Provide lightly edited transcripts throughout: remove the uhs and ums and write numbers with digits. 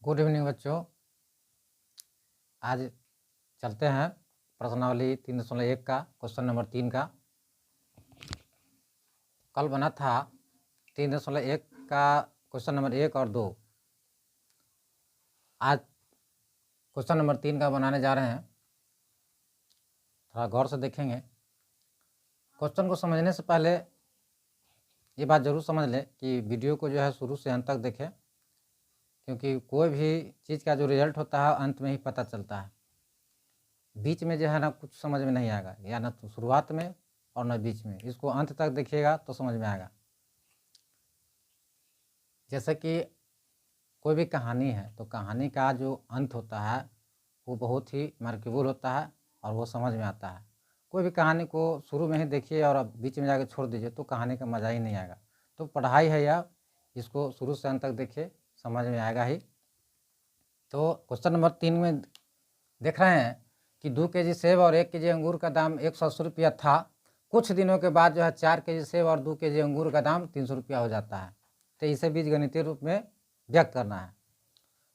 Good evening बच्चों। आज चलते हैं प्रश्नावली 3.1 का क्वेश्चन नंबर 3 का। कल बना था 3.1 का क्वेश्चन नंबर 1 और 2। आज क्वेश्चन नंबर 3 का बनाने जा रहे हैं। थोड़ा गौर से देखेंगे। क्वेश्चन को समझने से पहले ये बात जरूर समझ लें कि वीडियो को जो है शुरू से अंत तक देखें, क्योंकि कोई भी चीज़ का जो रिजल्ट होता है अंत में ही पता चलता है। बीच में जो है ना कुछ समझ में नहीं आएगा, या ना तो शुरुआत में और न बीच में। इसको अंत तक देखिएगा तो समझ में आएगा। जैसे कि कोई भी कहानी है तो कहानी का जो अंत होता है वो बहुत ही मकबूल होता है और वो समझ में आता है। कोई भी कहानी को शुरू में ही देखिए और अब बीच में जाके छोड़ दीजिए तो कहानी का मज़ा ही नहीं आएगा। तो पढ़ाई है या इसको शुरू से अंत तक देखिए, समझ में आएगा ही। तो क्वेश्चन नंबर 3 में देख रहे हैं कि 2 केजी सेब और 1 केजी अंगूर का दाम 180 रुपया था। कुछ दिनों के बाद जो है 4 केजी सेब और 2 केजी अंगूर का दाम 300 रुपया हो जाता है। तो इसे बीजगणितीय रूप में व्यक्त करना है।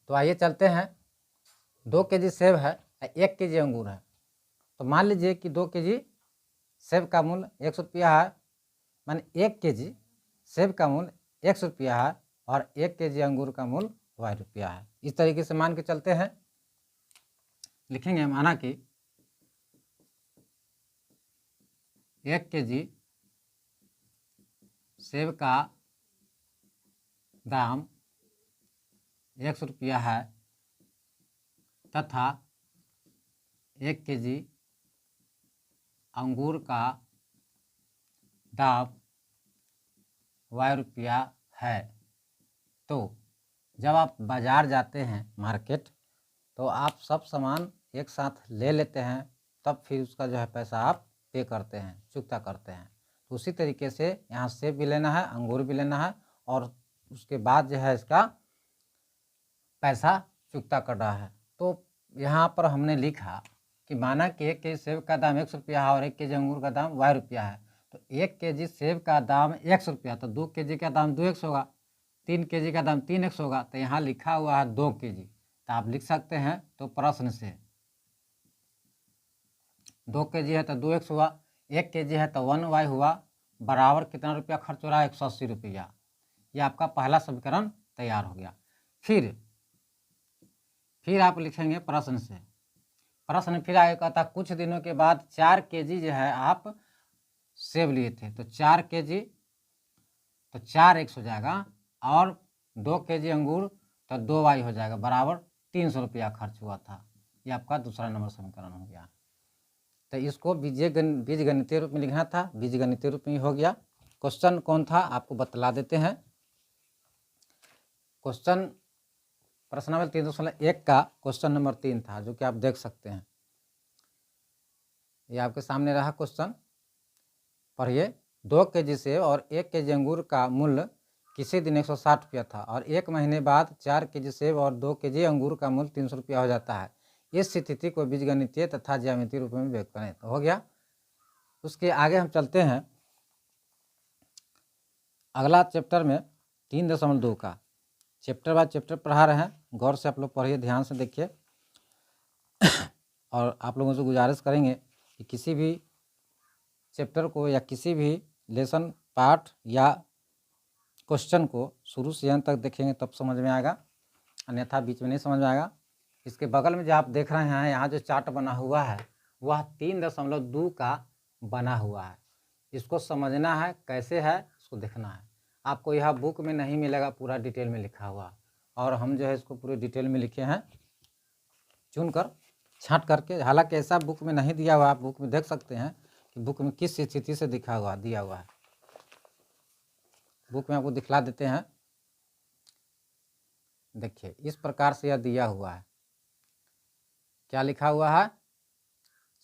तो आइए चलते हैं। 2 केजी सेब है, 1 केजी अंगूर है। तो मान लीजिए कि 2 केजी सेब का मूल्य 100 रुपया है, माने 1 केजी सेब का मूल्य 100 रुपया है और 1 केजी अंगूर का मूल्य ₹y है। इस तरीके से मान के चलते हैं। लिखेंगे माना कि 1 केजी सेब का दाम 100 रुपया है तथा 1 केजी अंगूर का दाम ₹y है। तो जब आप बाज़ार जाते हैं मार्केट, तो आप सब सामान एक साथ ले लेते हैं, तब फिर उसका जो है पैसा आप पे करते हैं, चुकता करते हैं। तो उसी तरीके से यहाँ सेब भी लेना है, अंगूर भी लेना है और उसके बाद जो है इसका पैसा चुकता करना है। तो यहाँ पर हमने लिखा कि माना कि 1 केजी सेब का दाम 100 रुपया है और 1 केजी अंगूर का दाम ₹y है। तो 1 केजी सेब का दाम 100 रुपया, तो 2 केजी का दाम 2x होगा, 3 केजी का दाम 3x होगा। तो यहाँ लिखा हुआ है 2 केजी, तो आप लिख सकते हैं तो प्रश्न से 2 केजी है तो 2x हुआ, 1 केजी है तो 1y हुआ, बराबर कितना रुपया खर्च हो रहा है? 180 रुपया। ये आपका पहला समीकरण तैयार हो गया। फिर आप लिखेंगे प्रश्न से। प्रश्न फिर आगे कहता कुछ दिनों के बाद 4 केजी जो है आप सेब लिए थे, तो 4 केजी तो 4x हो जाएगा और 2 केजी अंगूर तो 2y हो जाएगा, बराबर 300 रुपया खर्च हुआ था। ये आपका दूसरा नंबर समीकरण हो गया। तो इसको बीजगणितीय रूप में लिखना था, बीजगणितीय रूप में हो गया। क्वेश्चन कौन था आपको बतला देते हैं। क्वेश्चन प्रश्नावली 3.1 का क्वेश्चन नंबर 3 था, जो कि आप देख सकते हैं। ये आपके सामने रहा क्वेश्चन, पढ़िए। 2 केजी सेब और 1 केजी अंगूर का मूल्य किसी दिन 160 रुपया था और 1 महीने बाद 4 केजी सेब और 2 केजी अंगूर का मूल्य 300 रुपया हो जाता है। इस स्थिति को बीजगणितीय तथा ज्यामितीय रूप में व्यक्त करें। तो हो गया। उसके आगे हम चलते हैं अगला चैप्टर में 3.2 का। चैप्टर बाय चैप्टर पढ़ा रहे हैं, गौर से आप लोग पढ़िए, ध्यान से देखिए। और आप लोगों से गुजारिश करेंगे कि किसी भी चैप्टर को या किसी भी लेसन पार्ट या क्वेश्चन को शुरू से अंत तक देखेंगे तब समझ में आएगा, अन्यथा बीच में नहीं समझ में आएगा। इसके बगल में जो आप देख रहे हैं, यहाँ जो चार्ट बना हुआ है वह 3.2 का बना हुआ है। इसको समझना है, कैसे है इसको देखना है। आपको यह बुक में नहीं मिलेगा पूरा डिटेल में लिखा हुआ, और हम जो है इसको पूरे डिटेल में लिखे हैं, चुन कर छाँट करके। हालांकि ऐसा बुक में नहीं दिया हुआ, आप बुक में देख सकते हैं कि बुक में किस स्थिति से दिया हुआ है। बुक में आपको दिखला देते हैं। देखिए इस प्रकार से यह दिया हुआ है। क्या लिखा हुआ है?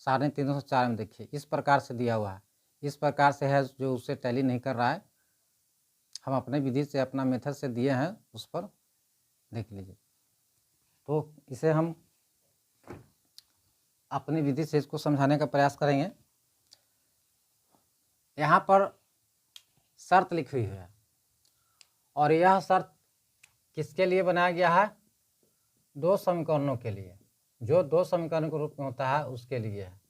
3.4 में देखिए इस प्रकार से दिया हुआ है। इस प्रकार से है, जो उससे टैली नहीं कर रहा है, हम अपने विधि से, अपना मेथड से दिए हैं, उस पर देख लीजिए। तो इसे हम अपनी विधि से इसको समझाने का प्रयास करेंगे। यहाँ पर शर्त लिखी हुई है और यह शर्त किसके लिए बनाया गया है? दो समीकरणों के लिए, जो दो समीकरण के रूप में होता है उसके लिए है।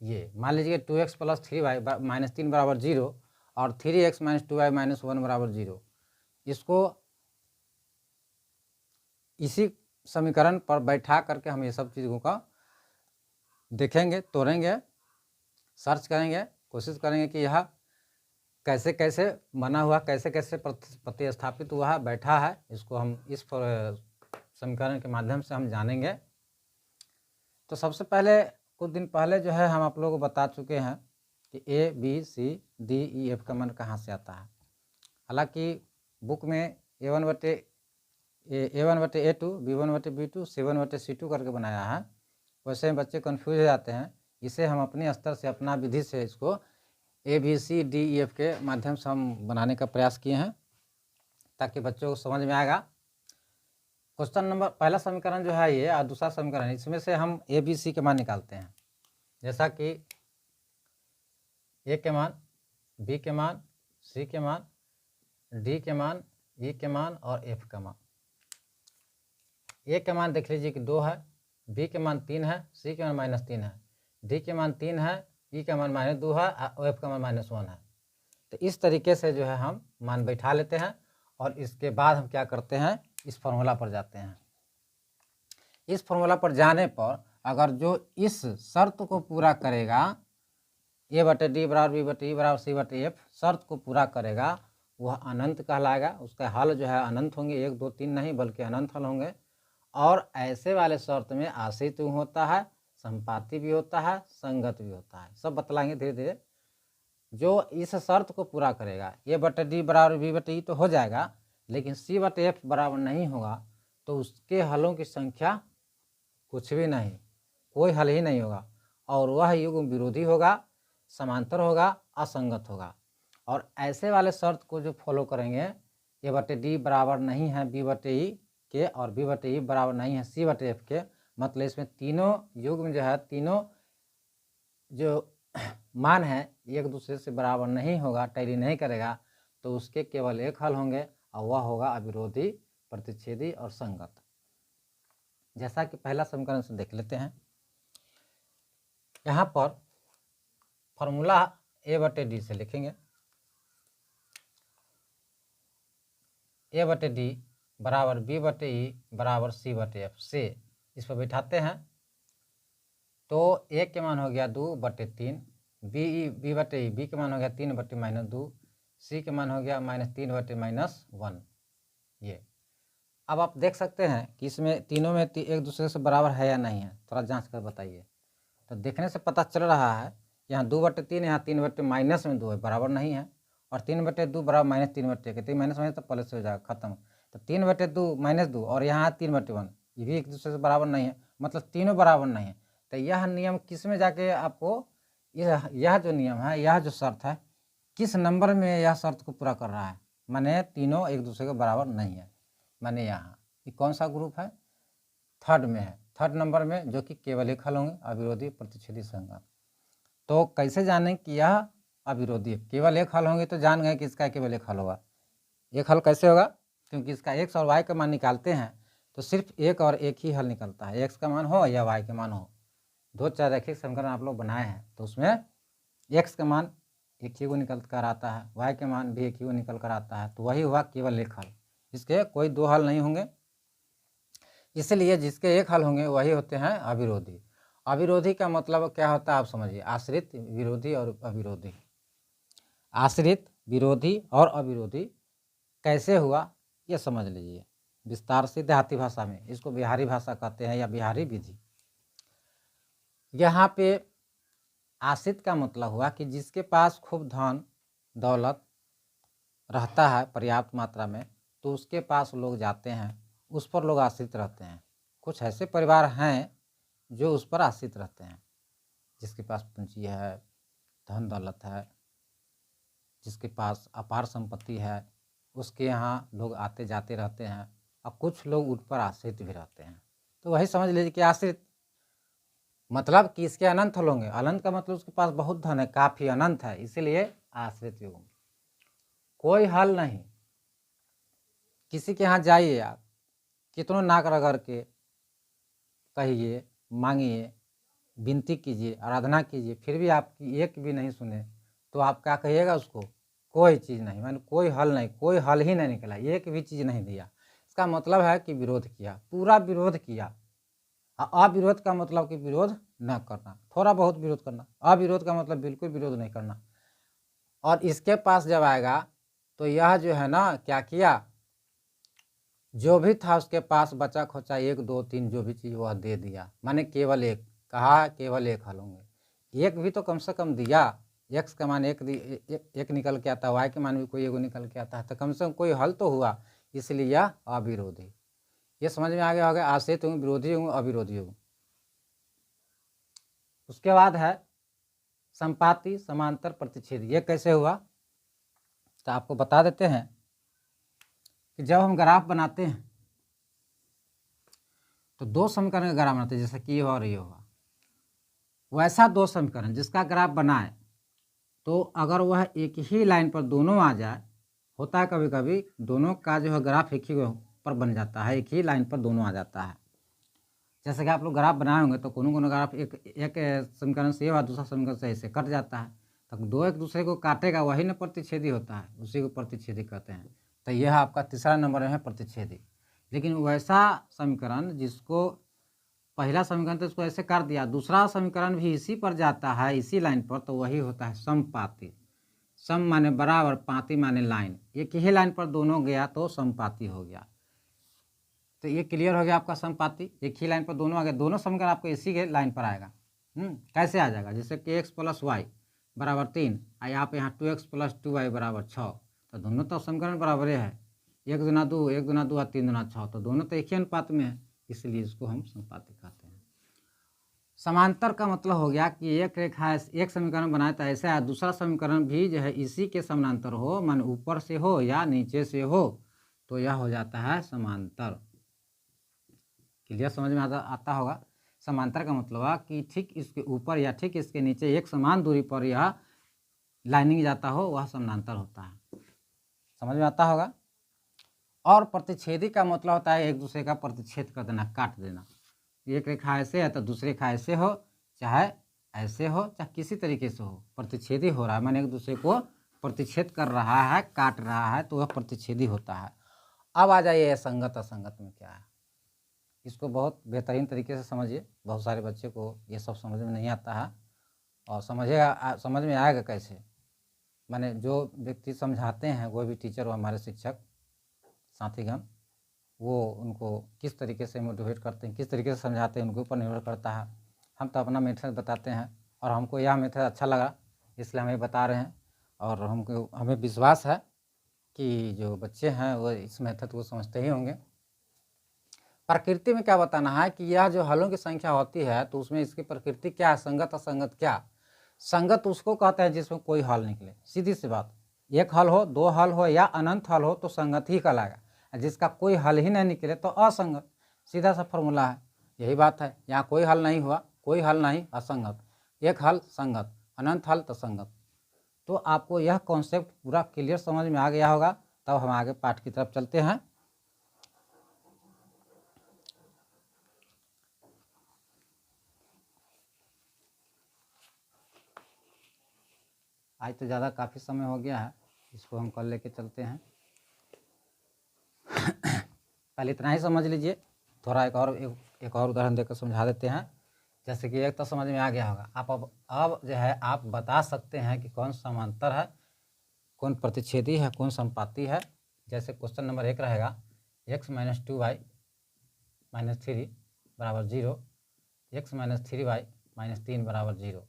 ये मान लीजिए 2x प्लस 3y माइनस 3 बराबर 0 और 3x माइनस 2y माइनस 1 बराबर 0। इसको इसी समीकरण पर बैठा करके हम ये सब चीज़ों का देखेंगे, तोड़ेंगे, सर्च करेंगे, कोशिश करेंगे कि यह कैसे कैसे बना हुआ, कैसे कैसे प्रतिस्थापित हुआ है, बैठा है। इसको हम इस समीकरण के माध्यम से हम जानेंगे। तो सबसे पहले कुछ दिन पहले जो है हम आप लोगों को बता चुके हैं कि ABCDEF का मान कहाँ से आता है। हालांकि बुक में A1 बटे A2, B1 बटे B2, C1 बटे C2 करके बनाया है। वैसे में बच्चे कन्फ्यूज हो जाते हैं। इसे हम अपने स्तर से, अपना विधि से इसको ABCDEF के माध्यम से हम बनाने का प्रयास किए हैं ताकि बच्चों को समझ में आएगा। क्वेश्चन नंबर, पहला समीकरण जो है ये और दूसरा समीकरण, इसमें से हम ABC के मान निकालते हैं। जैसा कि A के मान, B के मान, C के मान, D के मान, E के मान और F का मान। A के मान देख लीजिए कि 2 है, B के मान 3 है, C के मान माइनस 3 है, D के मान 3 है, E का मान माइनस 2 है और F का मान माइनस 1 है। तो इस तरीके से जो है हम मान बैठा लेते हैं और इसके बाद हम क्या करते हैं, इस फॉर्मूला पर जाते हैं। इस फॉर्मूला पर जाने पर अगर जो इस शर्त को पूरा करेगा, A बटे D बराबर B बटे E बराबर C बटे F, शर्त को पूरा करेगा, वह अनंत कहलाएगा। उसका हल जो है अनंत होंगे, 1 2 3 नहीं बल्कि अनंत हल होंगे। और ऐसे वाले शर्त में आश्रित भी होता है, संपाती भी होता है, संगत भी होता है। सब बतलाएंगे धीरे धीरे। जो इस शर्त को पूरा करेगा, A बटे D बराबर B बटे E तो हो जाएगा, लेकिन C बटे F बराबर नहीं होगा तो उसके हलों की संख्या कुछ भी नहीं, कोई हल ही नहीं होगा और वह युग्म विरोधी होगा, समांतर होगा, असंगत होगा। और ऐसे वाले शर्त को जो फॉलो करेंगे, A बटे D बराबर नहीं है B बटे E के और B बटे E बराबर नहीं है C बटे F के, मतलब इसमें तीनों युग्म जो है, तीनों जो मान है एक दूसरे से बराबर नहीं होगा, टैली नहीं करेगा, तो उसके केवल एक हल होंगे और वह होगा अविरोधी, प्रतिच्छेदी और संगत। जैसा कि पहला समीकरण से देख लेते हैं। यहाँ पर फॉर्मूला A बटे D से लिखेंगे। A बटे D बराबर B बटे E बराबर C बटे F से इस पर बैठाते हैं तो A के मान हो गया 2 बटे 3, B बटे E, B के मान हो गया 3 बटे माइनस 2, C के मान हो गया माइनस 3 बटे माइनस 1। ये अब आप देख सकते हैं कि इसमें तीनों में एक दूसरे से बराबर है या नहीं है, थोड़ा जांच कर बताइए। तो देखने से पता चल रहा है, यहाँ 2 बटे 3, यहाँ 3 बटे माइनस में 2 है, बराबर नहीं है। और 3 बटे 2 बराबर माइनस 3 बटे 1, माइनस माइनस तो प्लस हो जाएगा, खत्म। तो 3 बटे 2 माइनस 2 और यहाँ 3 बटे 1, ये भी एक दूसरे से बराबर नहीं है, मतलब तीनों बराबर नहीं है। तो यह नियम किस में जाके आपको, यह जो नियम है, यह जो शर्त है, किस नंबर में यह शर्त को पूरा कर रहा है, माने तीनों एक दूसरे के बराबर नहीं है। माने यहाँ ये कौन सा ग्रुप है, थर्ड में है, थर्ड नंबर में, जो कि केवल एक हल होंगे, अविरोधी, प्रतिच्छेदी, संगत। तो कैसे जानें कि यह अविरोधी, केवल एक हल होंगे तो जान गए कि इसका केवल एक हल होगा। एक हल कैसे होगा, क्योंकि इसका x और y का मान निकालते हैं तो सिर्फ एक और एक ही हल निकलता है, x का मान हो या y का मान हो। दो चार रैखिक समीकरण आप लोग बनाए हैं तो उसमें x का मान एक ही को निकल कर आता है, y के मान भी एक ही को निकल कर आता है, तो वही हुआ केवल एक हल। इसके कोई दो हल नहीं होंगे, इसलिए जिसके एक हल होंगे वही होते हैं अविरोधी। अविरोधी का मतलब क्या होता है आप समझिए, आश्रित, विरोधी और अविरोधी। आश्रित, विरोधी और अविरोधी कैसे हुआ ये समझ लीजिए विस्तार से, देहाती भाषा में इसको बिहारी भाषा कहते हैं या बिहारी विधि। यहाँ पे आश्रित का मतलब हुआ कि जिसके पास खूब धन दौलत रहता है पर्याप्त मात्रा में, तो उसके पास लोग जाते हैं, उस पर लोग आश्रित रहते हैं। कुछ ऐसे परिवार हैं जो उस पर आश्रित रहते हैं, जिसके पास पूंजी है, धन दौलत है, जिसके पास अपार संपत्ति है, उसके यहाँ लोग आते जाते रहते हैं, और कुछ लोग उन पर आश्रित भी रहते हैं। तो वही समझ लीजिए कि आश्रित मतलब कि इसके अनंत हल होंगे। अनंत का मतलब उसके पास बहुत धन है, काफी अनंत है, इसीलिए आश्रित युग्म। कोई हल नहीं, किसी के यहाँ जाइए आप, कितनों नाक रगड़ के कहिए, मांगिए, विनती कीजिए, आराधना कीजिए, फिर भी आपकी एक भी नहीं सुने, तो आप क्या कहिएगा उसको? कोई चीज़ नहीं, माने कोई हल नहीं, कोई हल ही नहीं निकला, एक भी चीज़ नहीं दिया। इसका मतलब है कि विरोध किया, पूरा विरोध किया। अविरोध का मतलब कि विरोध न करना, थोड़ा बहुत विरोध करना। अविरोध का मतलब बिल्कुल विरोध नहीं करना। और इसके पास जब आएगा तो यह जो है ना क्या किया, जो भी था उसके पास बचा खोचा 1 2 3 जो भी चीज़ वह दे दिया, माने केवल एक, कहा केवल एक हल होंगे, एक भी तो कम से कम दिया। x का मान एक निकल के आता है, y के मान भी कोई एगो निकल के आता है, तो कम से कम कोई हल तो हुआ, इसलिए यह अविरोधी। ये समझ में आ गया होगा, आश्रित हूँ, विरोधी हूँ, अविरोधी हूँ। उसके बाद है संपाती, समांतर, प्रतिच्छेदी। ये कैसे हुआ तो आपको बता देते हैं कि जब हम ग्राफ बनाते हैं तो दो समीकरण का ग्राफ बनाते हैं, जैसे कि ये और ये हुआ, वैसा दो समीकरण जिसका ग्राफ बनाए तो अगर वह एक ही लाइन पर दोनों आ जाए, होता है कभी कभी दोनों का जो है ग्राफ एक ही पर बन जाता है, एक ही लाइन पर दोनों आ जाता है। जैसे कि आप लोग ग्राफ बनाए होंगे तो कोनो ग्राफ एक समीकरण से और दूसरा समीकरण से ऐसे कट जाता है, तो दो एक दूसरे को काटेगा, वही ना प्रतिच्छेदी होता है, उसी को प्रतिच्छेदी कहते हैं। तो यह आपका तीसरा नंबर है प्रतिच्छेदी। लेकिन वैसा समीकरण जिसको पहला समीकरण तो इसको ऐसे काट दिया, दूसरा समीकरण भी इसी पर जाता है, इसी लाइन पर, तो वही होता है समपाती। सम माने बराबर, पाती माने लाइन, एक ही लाइन पर दोनों गया तो समपाती हो गया। तो ये क्लियर हो गया आपका समपाती, एक ही लाइन पर दोनों आ गए, दोनों समीकरण आपको इसी के लाइन पर आएगा। कैसे आ जाएगा? जैसे कि x + y बराबर 3, आप यहाँ 2x + 2y बराबर 6, तो दोनों तो समीकरण बराबर है, 1 दूना 2, 1 दूना 2 और 3 दूना 6, तो दोनों तो एक ही अनुपात में है, इसलिए इसको हम समपाती कहते हैं। समांतर का मतलब हो गया कि एक रेखा एक समीकरण बनाए तो ऐसा है, दूसरा समीकरण भी जो है इसी के समानांतर हो, मान ऊपर से हो या नीचे से हो, तो यह हो जाता है समांतर। क्लियर समझ में आता होगा। समांतर का मतलब है कि ठीक इसके ऊपर या ठीक इसके नीचे एक समान दूरी पर यह लाइनिंग जाता हो, वह समांतर होता है। समझ में आता होगा। और प्रतिच्छेदी का मतलब होता है एक दूसरे का प्रतिच्छेद कर देना, काट देना। एक रेखा ऐसे है तो दूसरी रेखा ऐसे हो, चाहे ऐसे हो, चाहे किसी तरीके से हो, प्रतिच्छेदी हो रहा है, मैंने एक दूसरे को प्रतिच्छेद कर रहा है, काट रहा है, तो वह प्रतिच्छेदी होता है। अब आ जाइए संगत असंगत में क्या है। इसको बहुत बेहतरीन तरीके से समझिए, बहुत सारे बच्चे को ये सब समझ में नहीं आता है, और समझ में आएगा कैसे, माने जो व्यक्ति समझाते हैं, वो भी टीचर और हमारे शिक्षक साथीगण, वो उनको किस तरीके से मोटिवेट करते हैं, किस तरीके से समझाते हैं, उनके ऊपर निर्भर करता है। हम तो अपना मेथड बताते हैं और हमको यह मेथड अच्छा लगा, इसलिए हमें बता रहे हैं, और हमें विश्वास है कि जो बच्चे हैं वो इस मेथड को समझते ही होंगे। प्रकृति में क्या बताना है कि यह जो हलों की संख्या होती है तो उसमें इसकी प्रकृति क्या है, संगत असंगत क्या। संगत उसको कहते हैं जिसमें कोई हल निकले, सीधी सी बात, एक हल हो, दो हल हो या अनंत हल हो तो संगत ही कहलाएगा, जिसका कोई हल ही नहीं निकले तो असंगत। सीधा सा फॉर्मूला है, यही बात है। यहाँ कोई हल नहीं हुआ, कोई हल नहीं, असंगत, एक हल संगत, अनंत हल तो संगत। तो आपको यह कॉन्सेप्ट पूरा क्लियर समझ में आ गया होगा। तब हम आगे पाठ की तरफ चलते हैं। आज तो ज़्यादा काफ़ी समय हो गया है, इसको हम कल लेके चलते हैं। पहले इतना ही समझ लीजिए, थोड़ा एक और उदाहरण देकर समझा देते हैं। जैसे कि एक तो समझ में आ गया होगा, आप अब जो है आप बता सकते हैं कि कौन समांतर है, कौन प्रतिच्छेदी है, कौन संपाती है। जैसे क्वेश्चन नंबर 1 रहेगा, x - 2y - 3 बराबर 0, x - 3y - 3 बराबर 0।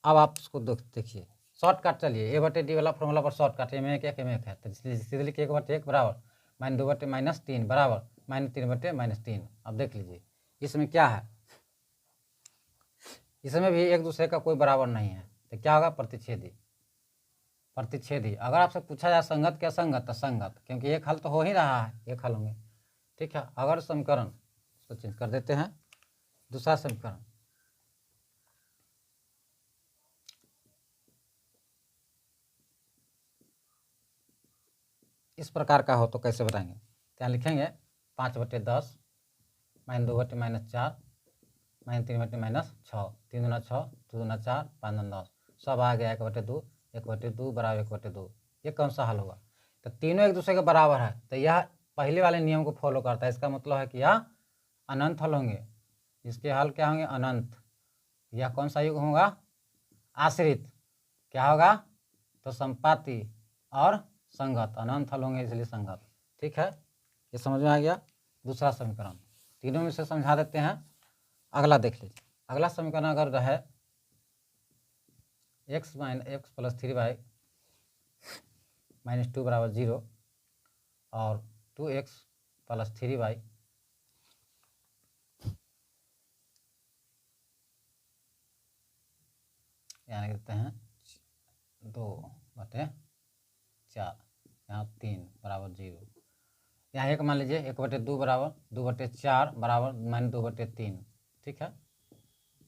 अब आप उसको देखिए, शॉर्टकट चलिए, a/d वाला फॉर्मूला पर शॉर्टकट, m एक है, तो सीधे लिखिए 1/1 बराबर -2/- 3 बराबर -3/-3। अब देख लीजिए इसमें क्या है, इसमें भी एक दूसरे का कोई बराबर नहीं है, तो क्या होगा, प्रतिच्छेदी। प्रतिच्छेदी अगर आपसे पूछा जाए संगत क्या संगत, तो संगत, क्योंकि एक हल तो हो ही रहा है, एक हल होंगे। ठीक है, अगर समीकरण इसको चेंज कर देते हैं, दूसरा समीकरण इस प्रकार का हो तो कैसे बताएंगे। क्या लिखेंगे 5/10 -2/-4 -3/-6 3 दूना 6 2 दूना 4 5 दूना 10 सब आ गया 1/2 1/2 बराबर 1/2। ये कौन सा हल होगा? तो तीनों एक दूसरे के बराबर है तो यह पहले वाले नियम को फॉलो करता है। इसका मतलब है कि यह अनंत हल होंगे। इसके हल क्या होंगे? अनंत। यह कौन सा युग होगा? आश्रित। क्या होगा? तो संपाती और संगत। अनंत हल होंगे इसलिए संगत। ठीक है, ये समझ में आ गया। दूसरा समीकरण तीनों में से समझा देते हैं। अगला देख लीजिए। अगला समीकरण अगर रहे x + 3y - 2 = 0 और 2x + 3y यानी कहते हैं 2/4 यहाँ 3 = 0। यहाँ एक मान लीजिए 1/2 बराबर 2/4 बराबर -2/3। ठीक है,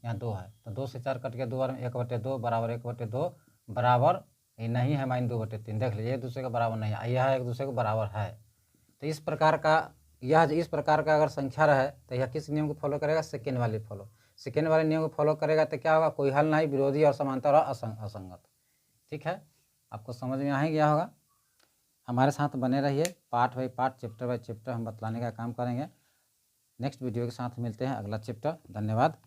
यहाँ 2 है तो 2 से 4 कट के 2 बार में 1/2 बराबर 1/2 बराबर ये नहीं है -2/3। देख लीजिए एक दूसरे के बराबर नहीं है, यह एक दूसरे के बराबर है। तो इस प्रकार का अगर संख्या रहे तो यह किस नियम को फॉलो करेगा? सेकेंड वाले नियम को फॉलो करेगा तो क्या होगा? कोई हल नहीं, विरोधी और समांतर और असंगत। ठीक है, आपको समझ में आ ही गया होगा। हमारे साथ बने रहिए, part by part, chapter by chapter हम बतलाने का काम करेंगे। नेक्स्ट वीडियो के साथ मिलते हैं अगला चैप्टर। धन्यवाद।